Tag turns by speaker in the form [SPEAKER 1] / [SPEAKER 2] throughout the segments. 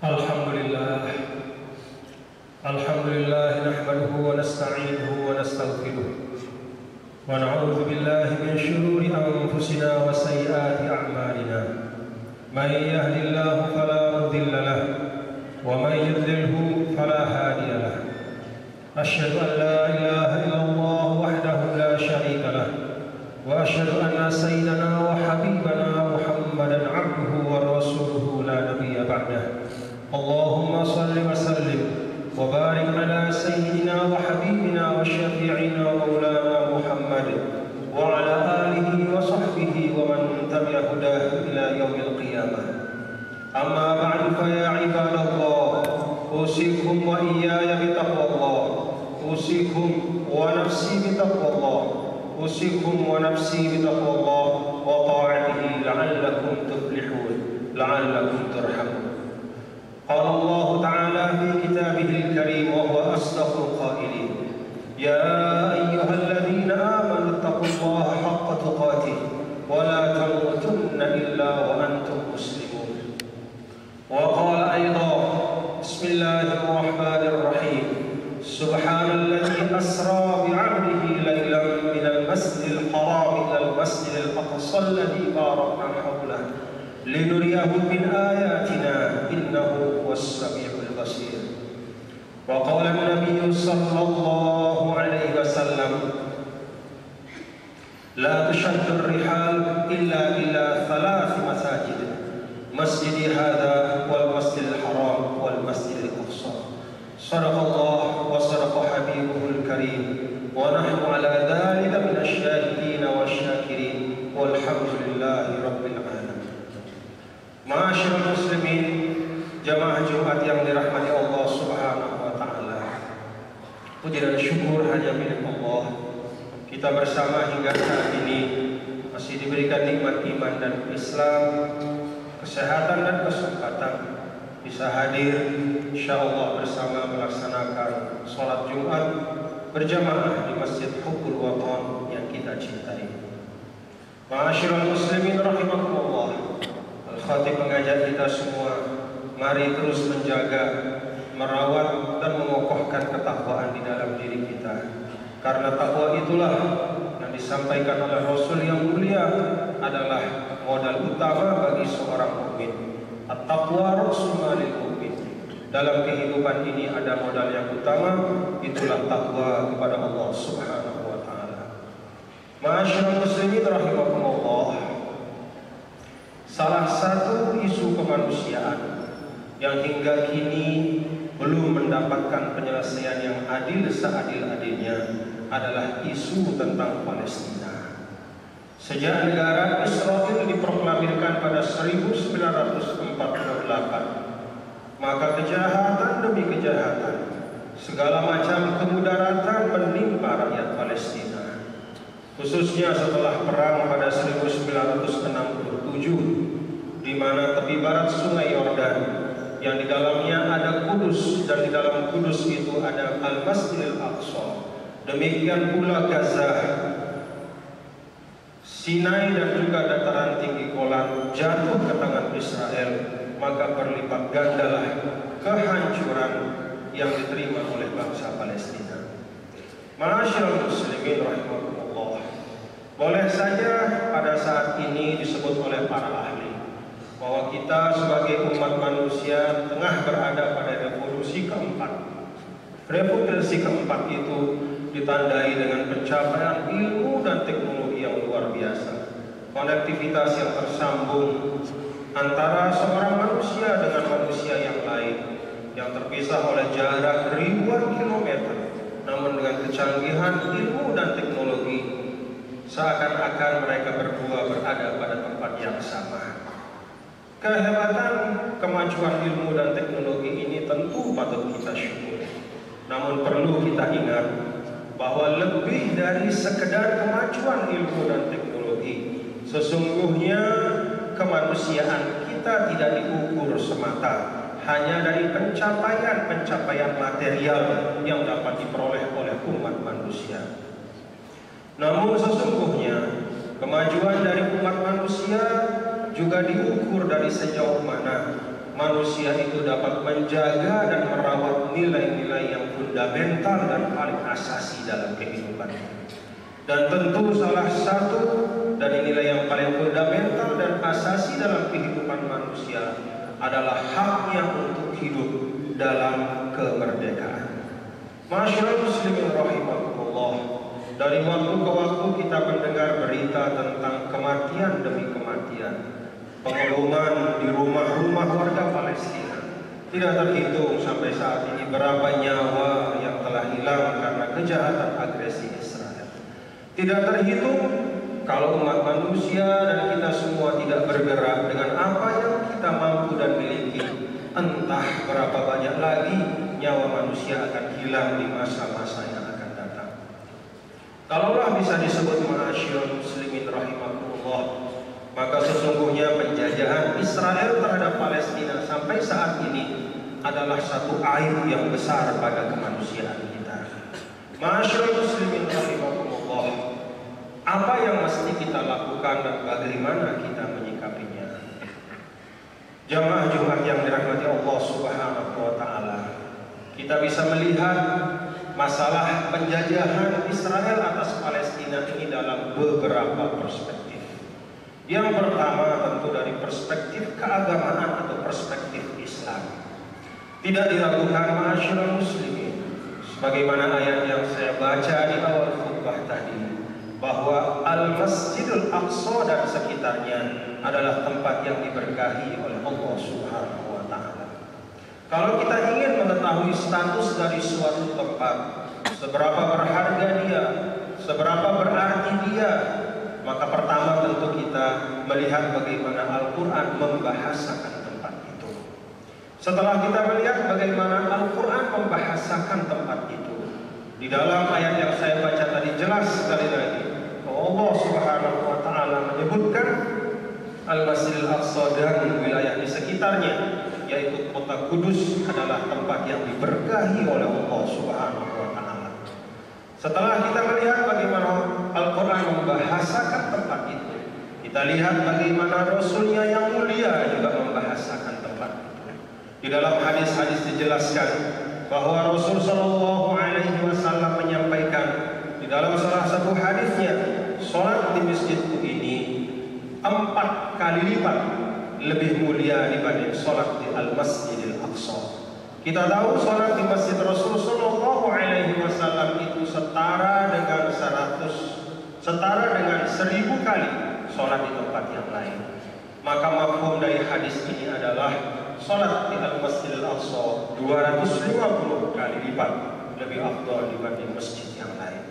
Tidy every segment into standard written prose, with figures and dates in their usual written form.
[SPEAKER 1] Alhamdulillah nahmaduhu wa nasta'inuhu wa nastaghfiruh wa na'udzu billahi min shururi anfusina wa sayyiati a'malina. Man yahdihillahu fala mudilla lahu wa man yudlilhu fala hadiya lahu. Asyhadu an la ilaha illallah wahdahu la syarika lahu wa asyhadu anna sayyidana wa habibana Muhammadan 'abduhu wa rasuluhu la nabiyya ba'dahu. Allahumma salli wa sallim wa barik ala sayyidina wa habibina wa syafi'ina wa maulana Muhammad wa ala alihi wa sahbihi wa man tabi'a hudahu ila yaumil qiyamah. Amma ba'du fa ya ibadallah, usikum wa iyaya bitaqwallah, usikum wa nafsi bitaqwallah, usikum wa nafsi bitaqwallah wa ta'atihi la'allakum tuflihun, la'allakum turhamun. قال الله تعالى في كتابه الكريم وهو أصدق القائلين: يا أيها الذين آمنوا اتقوا الله حق تقاته ولا تموتن إلا وأنتم مسلمون. وقال أيضا: بسم الله الرحمن الرحيم سبحان الذي أسرى بعبده ليلا من المسجد الحرام إلى المسجد الأقصى الذي باركنا حوله لنريه من آياتنا إنه هو السميع البصير. وقال النبي صلى الله عليه وسلم: لا تشد الرحال إلا إلى 3 مساجد، مسجدي هذا والمسجد الحرام والمسجد الأقصى. صدق الله وصدق حبيبه الكريم ونحن على ذلك من الشاهدين والشاكرين والحمد لله رب العالمين. Ma'asyiral muslimin, jamaah Jumat yang dirahmati Allah Subhanahu wa taala. Puji dan syukur hanya milik Allah. Kita bersama hingga saat ini masih diberikan nikmat iman dan Islam, kesehatan dan kesempatan bisa hadir insyaallah bersama melaksanakan salat Jumat berjamaah di Masjid Hubbul Watan yang kita cintai. Ma'asyiral muslimin rahimakumullah. Khatib mengajak kita semua, mari terus menjaga, merawat dan mengokohkan ketakwaan di dalam diri kita. Karena takwa itulah yang disampaikan oleh Rasul yang mulia adalah modal utama bagi seorang mukmin. At-taqwa ra'sul malil mukmin. Dalam kehidupan ini ada modal yang utama, itulah takwa kepada Allah Subhanahu wa taala. Ma'asyiral muslimin rahimakumullah. Salah satu isu kemanusiaan yang hingga kini belum mendapatkan penyelesaian yang adil seadil-adilnya adalah isu tentang Palestina. Sejak negara Israel diproklamirkan pada 1948, maka kejahatan demi kejahatan, segala macam kemudaratan menimpa rakyat Palestina. Khususnya setelah perang pada 1967, di mana tepi barat Sungai Yordan yang di dalamnya ada Kudus dan di dalam Kudus itu ada Al-Masjidil Aqsa. Demikian pula Gaza, Sinai dan juga dataran tinggi Golan jatuh ke tangan Israel, maka berlipat gandalah kehancuran yang diterima oleh bangsa Palestina. Ma'asyiral muslimin rahimakumullah. Boleh saja pada saat ini disebut oleh para ahli bahwa kita sebagai umat manusia tengah berada pada revolusi keempat. Revolusi keempat itu ditandai dengan pencapaian ilmu dan teknologi yang luar biasa. Konektivitas yang tersambung antara seorang manusia dengan manusia yang lain yang terpisah oleh jarak ribuan kilometer, namun dengan kecanggihan ilmu dan teknologi seakan-akan mereka berdua berada pada tempat yang sama. Kehebatan kemajuan ilmu dan teknologi ini tentu patut kita syukuri. Namun perlu kita ingat bahwa lebih dari sekedar kemajuan ilmu dan teknologi, sesungguhnya kemanusiaan kita tidak diukur semata hanya dari pencapaian-pencapaian material yang dapat diperoleh oleh umat manusia. Namun sesungguhnya kemajuan dari umat manusia juga diukur dari sejauh mana manusia itu dapat menjaga dan merawat nilai-nilai yang fundamental dan paling asasi dalam kehidupannya. Dan tentu salah satu dari nilai yang paling fundamental dan asasi dalam kehidupan manusia adalah haknya untuk hidup dalam kemerdekaan. Masyaallah muslimin rahimakumullah, dari waktu ke waktu kita mendengar berita tentang kematian demi kematian, pengeboman di rumah-rumah warga Palestina. Tidak terhitung sampai saat ini berapa nyawa yang telah hilang karena kejahatan agresi Israel. Tidak terhitung kalau umat manusia dan kita semua tidak bergerak dengan apa yang kita mampu dan miliki, entah berapa banyak lagi nyawa manusia akan hilang di masa-masa yang akan datang. Kalaulah bisa disebut ma'asyiral muslimin rahimakumullah, maka sesungguhnya penjajahan Israel terhadap Palestina sampai saat ini adalah satu aib yang besar pada kemanusiaan kita. Ma'asyiral muslimin rahimakumullah, apa yang mesti kita lakukan dan bagaimana kita menyikapinya? Jamaah Jumat yang dirahmati Allah Subhanahu wa taala, kita bisa melihat masalah penjajahan Israel atas Palestina ini dalam beberapa perspektif. Yang pertama tentu dari perspektif keagamaan atau perspektif Islam. Tidak diragukan ma'asyiral muslimin, sebagaimana ayat yang saya baca di awal khutbah tadi, bahwa Al-Masjidil Aqsa dan sekitarnya adalah tempat yang diberkahi oleh Allah Subhanahu wa taala. Kalau kita ingin mengetahui status dari suatu tempat, seberapa berharga dia, seberapa berarti dia, maka pertama tentu kita melihat bagaimana Al-Quran membahasakan tempat itu. Setelah kita melihat bagaimana Al-Quran membahasakan tempat itu, di dalam ayat yang saya baca tadi jelas sekali lagi Allah Subhanahu wa taala menyebutkan Al-Masjidil Aqsa dan wilayah di sekitarnya, yaitu kota Kudus, adalah tempat yang diberkahi oleh Allah Subhanahu wa taala. Setelah kita melihat bagaimana Al-Quran membahasakan tempat itu, kita lihat bagaimana Rasulnya yang mulia juga membahasakan tempat itu. Di dalam hadis-hadis dijelaskan bahwa Rasul Shallallahu Alaihi Wasallam menyampaikan di dalam salah satu hadisnya, sholat di masjidku ini 4 kali lipat lebih mulia dibanding sholat di Al-Masjidil Aqsa. Kita tahu sholat di masjid Rasul Shallallahu Alaihi Wasallam itu setara dengan 1000 kali sholat di tempat yang lain. Maka mafhum dari hadis ini adalah sholat di Al-Masjidil Aqsa 250 kali lipat lebih afdal dibanding masjid yang lain.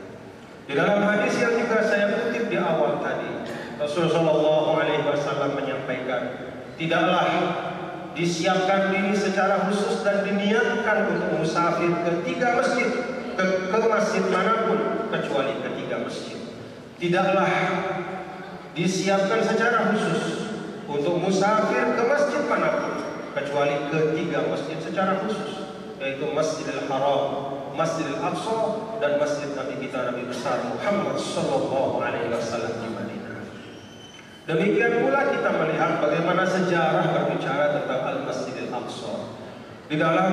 [SPEAKER 1] Di dalam hadis yang juga saya kutip di awal tadi, Rasulullah Shallallahu Alaihi Wasallam menyampaikan, tidaklah disiapkan diri secara khusus dan diniatkan untuk musafir ke 3 masjid, ke masjid manapun kecuali ke 3 masjid. Tidaklah disiapkan secara khusus untuk musafir ke masjid manapun kecuali ke 3 masjid secara khusus, yaitu Masjidil Haram, Masjidil Aqsa, dan Masjid Nabi kita Nabi besar Muhammad Sallallahu Alaihi Wasallam di Madinah. Demikian pula kita melihat bagaimana sejarah berbicara tentang Al-Masjidil Aqsa. Di dalam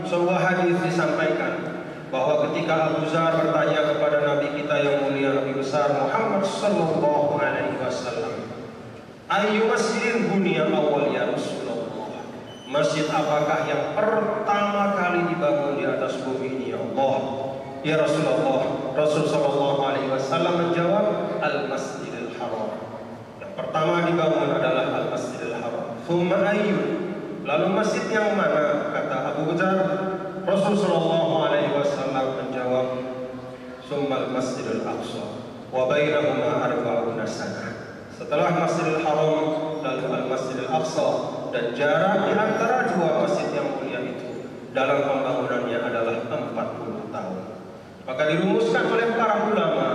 [SPEAKER 1] sebuah hadis disampaikan bahwa ketika Abu Dzar bertanya kepada Nabi kita yang mulia Nabi besar Muhammad Sallallahu Alaihi Wasallam, "Ayyu masjidin buniya awal ya Rasulullah?" Masjid apakah yang pertama kali dibangun di atas bumi ini ya Allah? Ya Rasulullah, Rasul Sallallahu Alaihi Wasallam menjawab, Al-Masjidil Haram. Yang pertama dibangun adalah Al-Masjidil Haram. Thumma ayyun, lalu masjid yang mana? Kata Abu Dzar. Rasul Sallallahu Alaihi Wasallam menjawab, Tsumma Al-Masjidil Aqsa wa bainahuma 40 sanah. Setelah Masjidil Haram lalu Al-Masjidil Aqsa, dan jarak di antara 2 masjid yang mulia itu dalam pembangunannya adalah 40 tahun. Maka dirumuskan oleh para ulama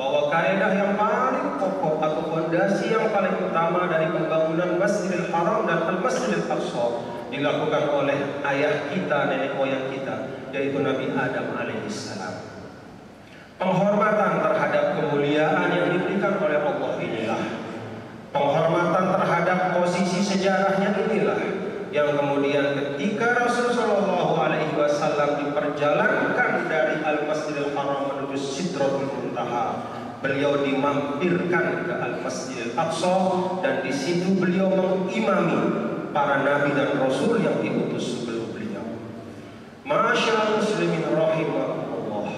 [SPEAKER 1] bahwa kaidah yang paling pokok atau fondasi yang paling utama dari pembangunan Masjidil Haram dan Al-Masjidil Aqsa dilakukan oleh ayah kita, nenek moyang kita, yaitu Nabi Adam alaihissalam. Penghormatan terhadap kemuliaan yang diberikan oleh Allah inilah, penghormatan terhadap posisi sejarahnya inilah yang kemudian ketika Rasul Shallallahu Alaihi Wasallam diperjalankan dari Al-Masjidil Haram menuju Sidratul Muntaha, beliau dimampirkan ke Al-Masjidil Aqsa dan di situ beliau mengimami para nabi dan rasul yang diutus sebelum beliau. Ma'asyiral muslimin rahimakumullah.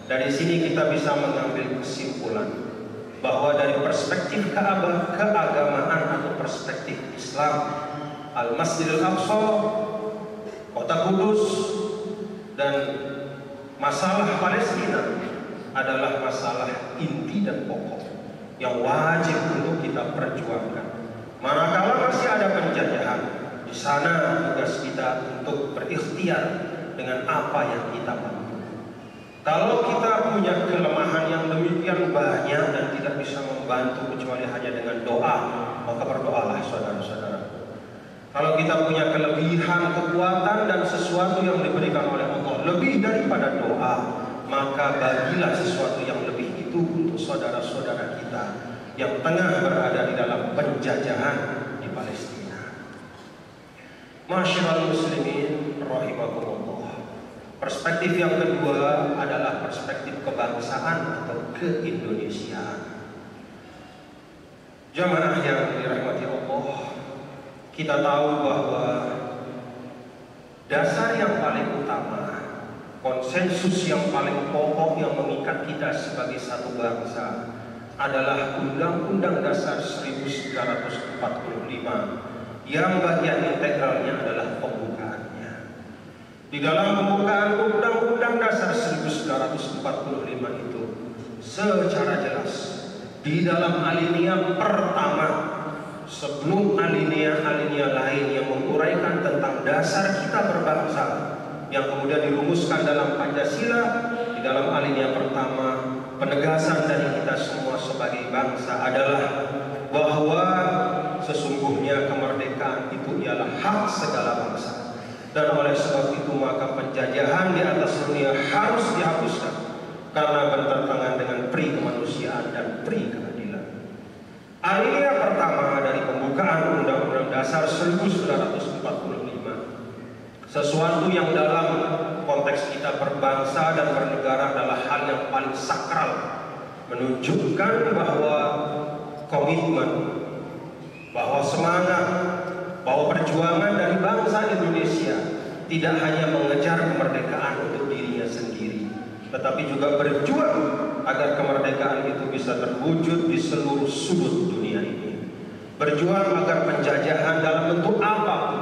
[SPEAKER 1] Dari sini kita bisa mengambil kesimpulan bahwa dari perspektif keagamaan atau perspektif Islam, Al-Masjidil Aqsa, Kota Kudus, dan masalah Palestina adalah masalah inti dan pokok yang wajib untuk kita perjuangkan. Manakala masih ada penjajahan, di sana tugas kita untuk berikhtiar dengan apa yang kita mampu. Kalau kita punya kelemahan yang demikian banyak dan tidak bisa membantu kecuali hanya dengan doa, maka berdoalah saudara-saudara. Kalau kita punya kelebihan, kekuatan dan sesuatu yang diberikan oleh Allah lebih daripada doa, maka bagilah sesuatu yang lebih itu untuk saudara-saudara kita yang tengah berada di dalam penjajahan di Palestina. Ma'asyiral muslimin rahimakumullah. Perspektif yang kedua adalah perspektif kebangsaan atau keindonesiaan. Jamaah yang dirahmati Allah, kita tahu bahwa dasar yang paling utama, konsensus yang paling pokok yang mengikat kita sebagai satu bangsa adalah Undang-Undang Dasar 1945 yang bagian integralnya adalah pembukaannya. Di dalam pembukaan Undang-Undang Dasar 1945 itu secara jelas di dalam alinea pertama, sebelum alinea-alinea lain yang menguraikan tentang dasar kita berbangsa yang kemudian dirumuskan dalam Pancasila, di dalam alinea pertama penegasan dari kita semua sebagai bangsa adalah bahwa sesungguhnya kemerdekaan itu ialah hak segala bangsa, dan oleh sebab itu maka penjajahan di atas dunia harus dihapuskan karena bertentangan dengan pri kemanusiaan dan pri keadilan. Alinea pertama dari pembukaan Undang-Undang Dasar 1945, sesuatu yang dalam konteks kita berbangsa dan bernegara adalah hal yang paling sakral, menunjukkan bahwa komitmen, bahwa semangat, bahwa perjuangan dari bangsa Indonesia tidak hanya mengejar kemerdekaan untuk dirinya sendiri, tetapi juga berjuang agar kemerdekaan itu bisa terwujud di seluruh sudut dunia ini. Berjuang agar penjajahan dalam bentuk apapun,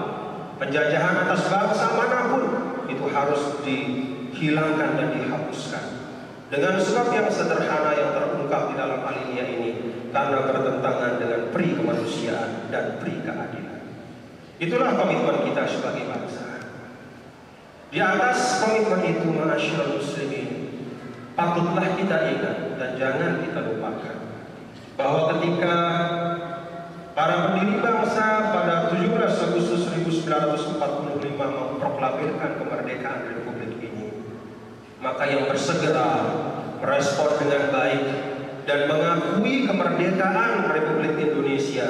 [SPEAKER 1] penjajahan atas bangsa manapun, itu harus dihilangkan dan dihapuskan. Dengan sebab yang sederhana yang terungkap di dalam alinea ini, karena bertentangan dengan pri kemanusiaan dan pri keadilan. Itulah komitmen kita sebagai bangsa. Di atas komitmen itu, ma'asyiral muslimin, patutlah kita ingat dan jangan kita lupakan bahwa ketika para pendiri bangsa pada 17 Agustus 1945 memproklamirkan kemerdekaan Republik ini, maka yang bersegera merespon dengan baik dan mengakui kemerdekaan Republik Indonesia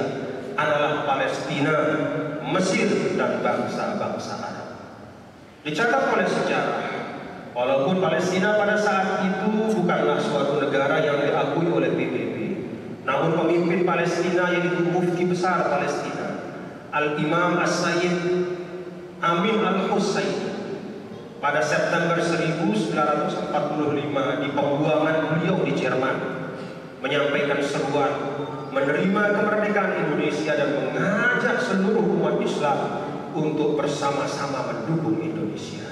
[SPEAKER 1] adalah Palestina, Mesir, dan bangsa-bangsa Arab. Dicatat oleh sejarah, walaupun Palestina pada saat itu bukanlah suatu negara yang diakui oleh PBB, namun pemimpin Palestina yaitu Mufti Besar Palestina, Al-Imam As-Sayyid Amin Al-Hussein, pada September 1945 di pembuangan beliau di Jerman menyampaikan seruan menerima kemerdekaan Indonesia dan mengajak seluruh umat Islam untuk bersama-sama mendukung Indonesia.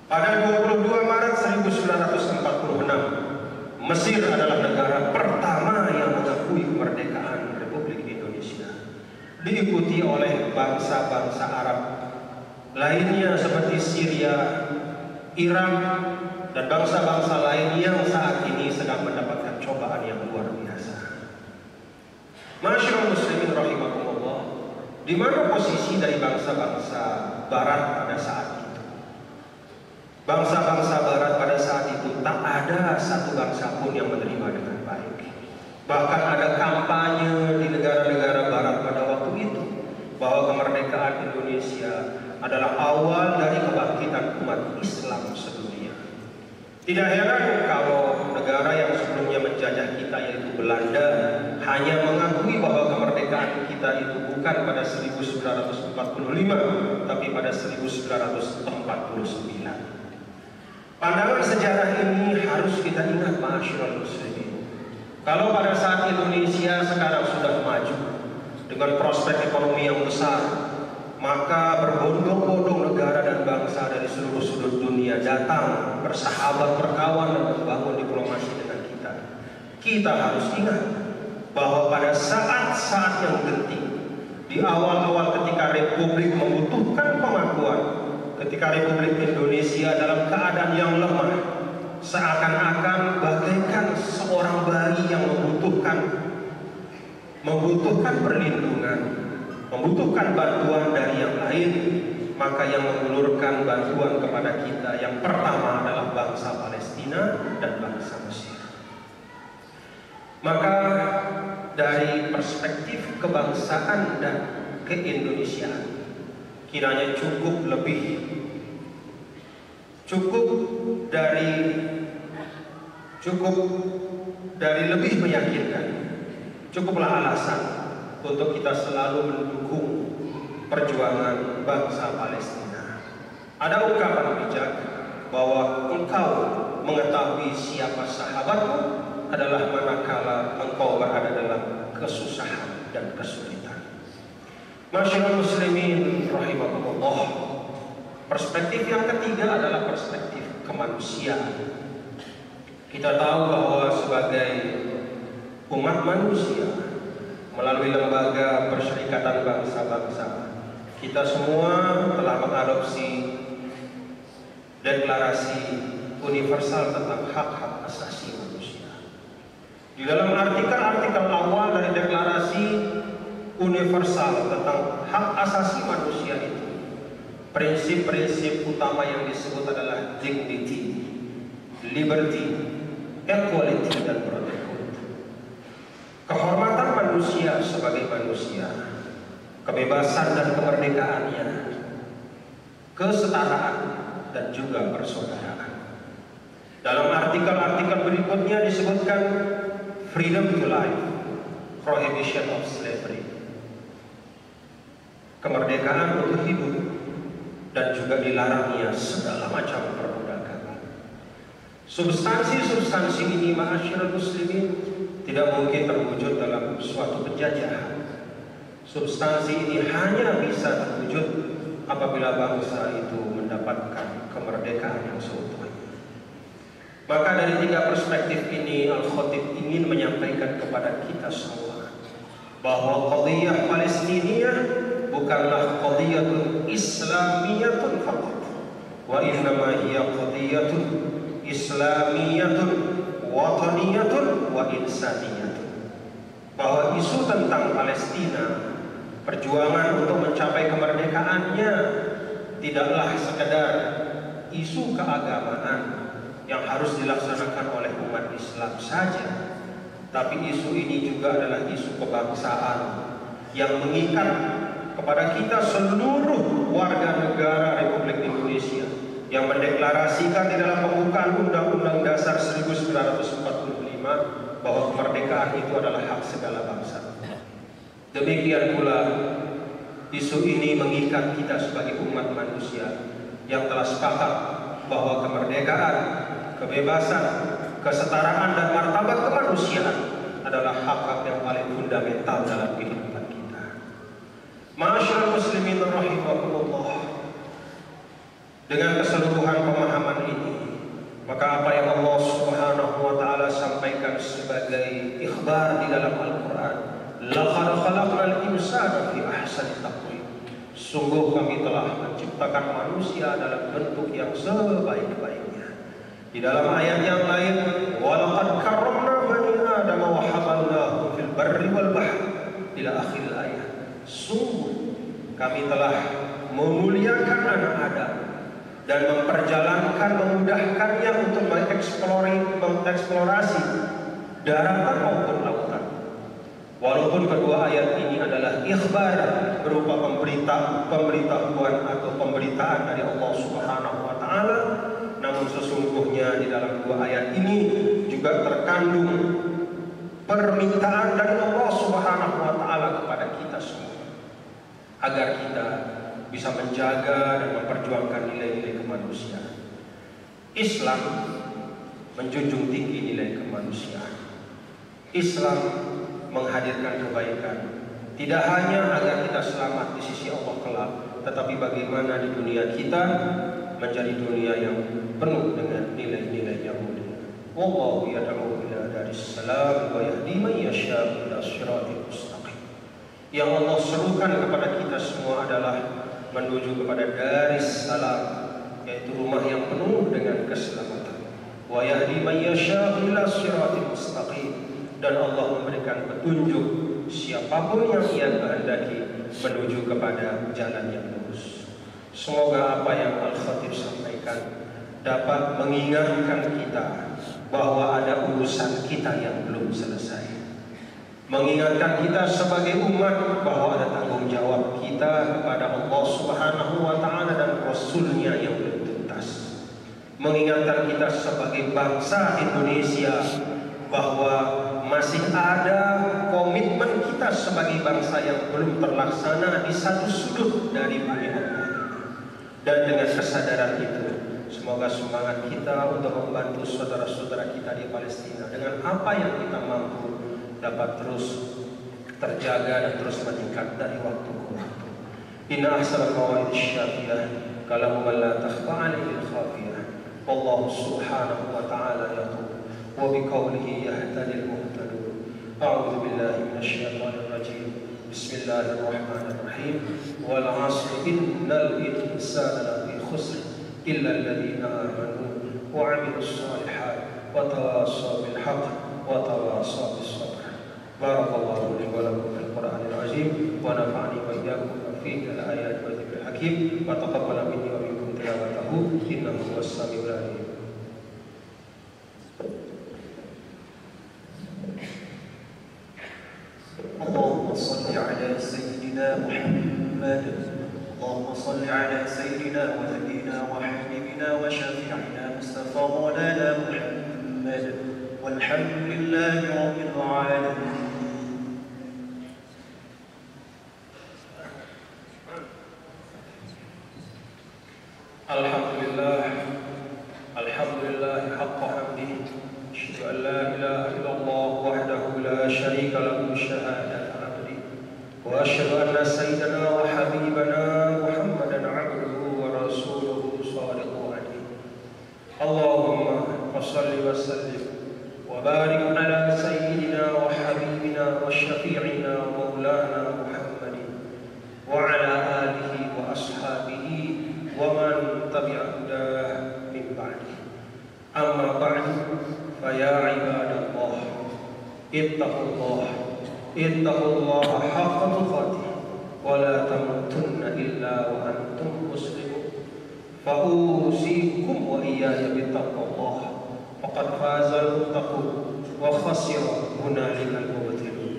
[SPEAKER 1] Pada 22 Maret 1946, Mesir adalah negara pertama yang mengakui kemerdekaan Republik Indonesia, diikuti oleh bangsa-bangsa Arab lainnya seperti Syria, Irak, dan bangsa-bangsa lain yang saat ini sedang mendapatkan cobaan yang luar biasa. Masyaallah muslimin rahimakumullah, di mana posisi dari bangsa-bangsa Barat pada saat itu? Bangsa-bangsa Barat pada saat itu tak ada satu bangsa pun yang menerima dengan baik. Bahkan ada kampanye di negara-negara Barat pada waktu itu bahwa kemerdekaan Indonesia adalah awal dari kebangkitan umat Islam sedunia. Tidak heran kalau negara yang sebelumnya menjajah kita yaitu Belanda hanya mengakui bahwa kemerdekaan kita itu bukan pada 1945 tapi pada 1949. Pandangan sejarah ini harus kita ingat, ma'asyiral muslimin. Kalau pada saat Indonesia sekarang sudah maju dengan prospek ekonomi yang besar, maka berbondong-bondong negara dan bangsa dari seluruh sudut dunia datang bersahabat, berkawan dan membangun diplomasi dengan kita. Kita harus ingat bahwa pada saat-saat yang genting, di awal-awal ketika Republik membutuhkan pengakuan, ketika Republik Indonesia dalam keadaan yang lemah, seakan-akan bagaikan seorang bayi yang membutuhkan perlindungan, membutuhkan bantuan dari yang lain, maka yang mengulurkan bantuan kepada kita yang pertama adalah bangsa Palestina dan bangsa Mesir. Maka dari perspektif kebangsaan dan keindonesiaan, kiranya cukup dari lebih meyakinkan, cukuplah alasan untuk kita selalu mendukung perjuangan bangsa Palestina. Ada ungkapan bijak bahwa engkau mengetahui siapa sahabatmu adalah manakala engkau berada dalam kesusahan dan kesulitan. Masyaallah muslimin rahimakumullah. Perspektif yang ketiga adalah perspektif kemanusiaan. Kita tahu bahwa sebagai umat manusia, melalui lembaga Perserikatan Bangsa-Bangsa, kita semua telah mengadopsi Deklarasi Universal tentang Hak-Hak Asasi Manusia. Di dalam artikel-artikel awal dari Deklarasi Universal tentang Hak Asasi Manusia itu, prinsip-prinsip utama yang disebut adalah dignity, liberty, equality, dan brotherhood. Kehormatan manusia sebagai manusia, kebebasan dan kemerdekaannya, kesetaraan, dan juga persaudaraan. Dalam artikel-artikel berikutnya disebutkan freedom to life, prohibition of slavery, kemerdekaan untuk hidup, dan juga dilarangnya segala macam perbudakan. Substansi-substansi ini, ma'asyiral muslimin, tidak mungkin terwujud dalam suatu penjajahan. Substansi ini hanya bisa terwujud apabila bangsa itu mendapatkan kemerdekaan yang seutuhnya. Maka dari tiga perspektif ini, Al-Khatib ingin menyampaikan kepada kita semua bahwa qadhiyah Palestina bukanlah qadhiyatun islamiyatun faqat, wa innama hiya qadhiyatun islamiyatun wataniyatun wa insaniyatun. Bahwa isu tentang Palestina, perjuangan untuk mencapai kemerdekaannya, tidaklah sekedar isu keagamaan yang harus dilaksanakan oleh umat Islam saja, tapi isu ini juga adalah isu kebangsaan yang mengikat kepada kita seluruh warga negara Republik Indonesia yang mendeklarasikan di dalam pembukaan Undang-Undang Dasar 1945 bahwa kemerdekaan itu adalah hak segala bangsa. Demikian pula isu ini mengikat kita sebagai umat manusia yang telah sepakat bahwa kemerdekaan, kebebasan, kesetaraan, dan martabat kemanusiaan adalah hak-hak yang paling fundamental dalam kehidupan kita. Ma'asyiral muslimin rahimakumullah. Dengan keseluruhan pemahaman ini, maka apa yang Allah Subhanahu wa taala sampaikan sebagai ikhbar di dalam Al-Qur'an, laqad khalaqnal insana fi ahsani taqwim. Sungguh kami telah menciptakan manusia dalam bentuk yang sebaik-baiknya. Di dalam ayat yang lain, walaqad karramna bani Adam wa hamalnahum fil barri wal bahri, ila akhir ayat. Sungguh kami telah memuliakan anak Adam dan memudahkannya untuk mengeksplorasi daratan maupun lautan. Walaupun kedua ayat ini adalah ikhbar berupa pemberitahuan atau pemberitaan dari Allah Subhanahu wa taala, namun sesungguhnya di dalam dua ayat ini juga terkandung permintaan dari Allah Subhanahu wa taala kepada kita semua agar kita bisa menjaga dan memperjuangkan nilai-nilai kemanusiaan. Islam menjunjung tinggi nilai kemanusiaan. Islam menghadirkan kebaikan, tidak hanya agar kita selamat di sisi Allah kelak, tetapi bagaimana di dunia kita menjadi dunia yang penuh dengan nilai-nilai yang mulia. Wallahu yad'u ila daris salam wa yahdi man yasha'u ila shiratil mustaqim. Yang Allah serukan kepada kita semua adalah menuju kepada daris salam, yaitu rumah yang penuh dengan keselamatan. Wa yahdi man yasha'u ila shiratil mustaqim. Dan Allah memberikan petunjuk siapapun yang ia kehendaki menuju kepada jalan yang lurus. Semoga apa yang Al-Khatib sampaikan dapat mengingatkan kita bahwa ada urusan kita yang belum selesai. Mengingatkan kita sebagai umat bahwa ada tanggung jawab kita kepada Allah Subhanahu wa taala dan Rasul-Nya yang belum tuntas. Mengingatkan kita sebagai bangsa Indonesia bahwa masih ada komitmen kita sebagai bangsa yang belum terlaksana di satu sudut dari bumi Allah. Dan dengan kesadaran itu, semoga semangat kita untuk membantu saudara-saudara kita di Palestina dengan apa yang kita mampu dapat terus terjaga dan terus meningkat dari waktu ke waktu. Inna ahsanal qawaid syafiyah kalamu man la takhfa alaihi khafiyah. Wallahu subhanahu wa ta'ala yaqul wa biqawlihi yahtadil muhtadun. A'udzu billahi minasyaitonir rajim. Bismillahirrahmanirrahim. Wal 'asri innal insana lafi khusr illa alladhina amanu wa 'amilus shalihat wa tawassaw bil haqq wa tawassaw bis sabr. Barakallahu li wa lakum fil Qur'anil 'azim wa nafa'ani wa iyyakum fi al-ayati wa dzikril hakim wa taqabbala minni wa minkum tilawatahu innahu was-sami'ul 'alim.
[SPEAKER 2] اللهم صل على سيدنا محمد. اللهم صل على سيدنا ونبينا وحبيبنا وشفيعنا مصطفى مولانا محمد والحمد لله رب العالمين.
[SPEAKER 1] Alhamdulillah haqqa hamdihi. Asyhadu an la ilaha illallah wahdahu la syarika lahu syahadatu abdi. Wa asyhadu anna sayyidana wa habibana Muhammadan abduhu wa rasuluhu shadiqul amin. Allahumma shalli wa sallim wa barik ala sayyidina wa habibina wa syafi'ina maulana Muhammadin wa ala alihi wa ashabihi wa man tabi'a hudah min ba'di. Amma ba'du fa ya ibadallah ittaqullaha haqqa tuqatih wa la tamutunna illa wa antum muslimun. Fa usikum wa iyaya bittaqwallah faqad fazal muttaqun wa khasira hunalika al-mubtilun.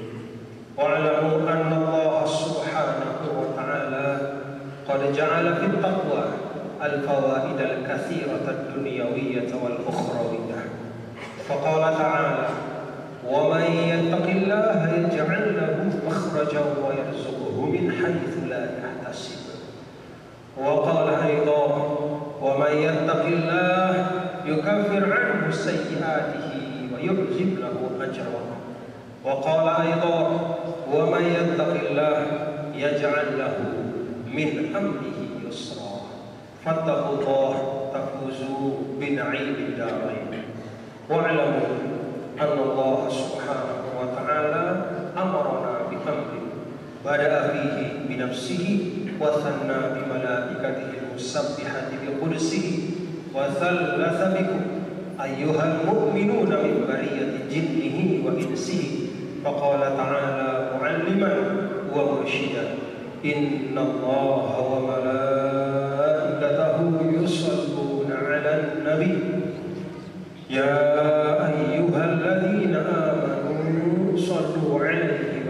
[SPEAKER 1] Wa'lamu anna Allah subhanahu wa ta'ala qad ja'ala fit taqwa الفوائد الكثيرة الدنيوية والأخروية. فقال تعالى: ومن يتق الله يجعل له مخرجا ويرزقه من حيث لا يحتسب. وقال أيضا: ومن يتق الله يكفر عنه سيئاته ويعجب له أجرا. وقال أيضا: ومن يتق الله يجعل له من أمره يسرا. فاتقوا الله تفوزوا بنعيم الدارين. واعلموا أن الله سبحانه وتعالى أمرنا بأمر بدأ فيه بنفسه وثنى بملائكته المسبحة بقدسه وثلث بكم أيها المؤمنون من برية جنه وإنسه. فقال تعالى معلما ومرشدا: إن الله وملائكته يصلون على النبي يا أيها الذين آمنوا صلوا عليه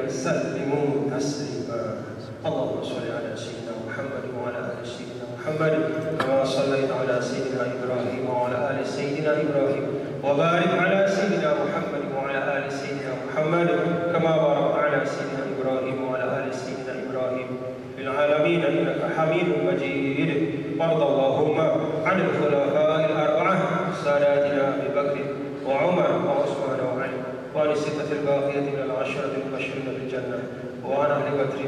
[SPEAKER 1] كما صليت على سيدنا إبراهيم وعلى آل سيدنا إبراهيم وبارك على سيدنا محمد وعلى آل سيدنا محمد كما باركت على سيدنا إبراهيم وعلى آل سيدنا إبراهيم في العالمين إنك حميد مجيد. وارض اللهم عن الخلفاء الأربعة ساداتنا أبي بكر وعمر وعثمان وعلي، وعن الستة الباقية من العشرة المبشرين بالجنة، وعن أهل بدر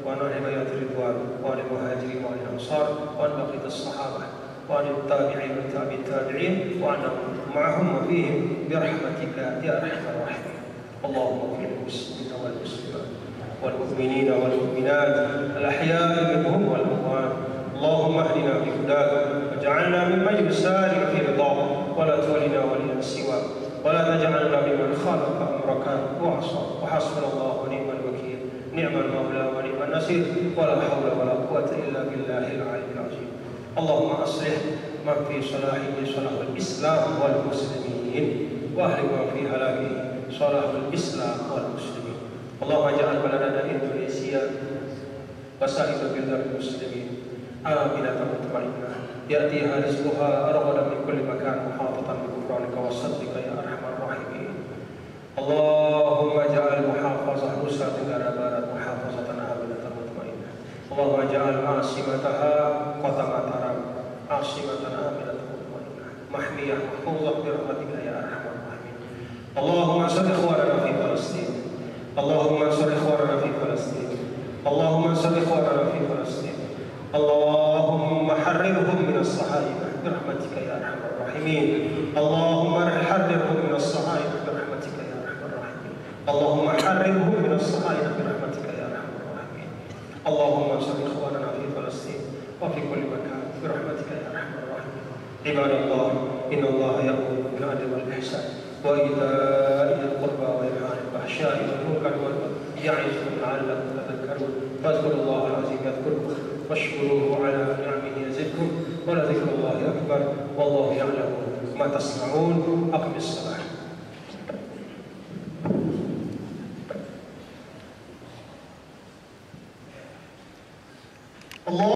[SPEAKER 1] وعن أهل بيعة الرضوان وعن المهاجرين وعن الأنصار وعن بقية الصحابة وعن التابعين وتابع التابعين وعنا معهم وفيهم برحمتك يا أرحم الراحمين. اللهم اغفر للمسلمين والمسلمات والمؤمنين والمؤمنات الأحياء منهم والأموات. اللهم اهدنا بهداك واجعلنا ممن يسارع في رضاك، ولا تولنا وليا سواك، ولا تجعلنا ممن خالف أمرك وعصى. وحسبنا الله ونعم الوكيل، نعم المولى ونعم النصير، ولا حول ولا قوة إلا بالله العلي العظيم. اللهم أصلح من في صلاحه صلاح الإسلام والمسلمين، واهلك من في هلاكه صلاح الإسلام والمسلمين. اللهم اجعل بلدنا إندونيسيا وسائر بلاد المسلمين آمنة مطمئنة يأتيها رزقها رغدا من كل مكان محاطة بغفرانك وصدقك يا أرحم الراحمين. اللهم اجعل محافظة نصرة غربارة محافظة آمنة مطمئنة. اللهم اجعل عاصمتها قطر عاصمة آمنة مطمئنة محمية محفوظة برحمتك يا أرحم الراحمين. اللهم انصر إخواننا في فلسطين، اللهم انصر إخواننا في فلسطين، اللهم انصر إخواننا في فلسطين. اللهم حررهم من الصهاينة برحمتك يا أرحم الراحمين. اللهم حررهم من الصهاينة برحمتك يا أرحم الراحمين. اللهم حررهم من الصهاينة برحمتك يا أرحم الراحمين. اللهم انصر إخواننا في فلسطين وفي كل مكان برحمتك يا أرحم الراحمين. عباد الله، إن الله يأمر بالعدل والإحسان وإيتاء ذي القربى وينهى عن الفحشاء والمنكر والبغي يعظكم لعلكم تذكرون. فاذكروا الله العظيم يذكركم واشكروه على نعمه يزدكم ولذكر الله أكبر والله يعلم ما تصنعون. أقم الصلاة. الله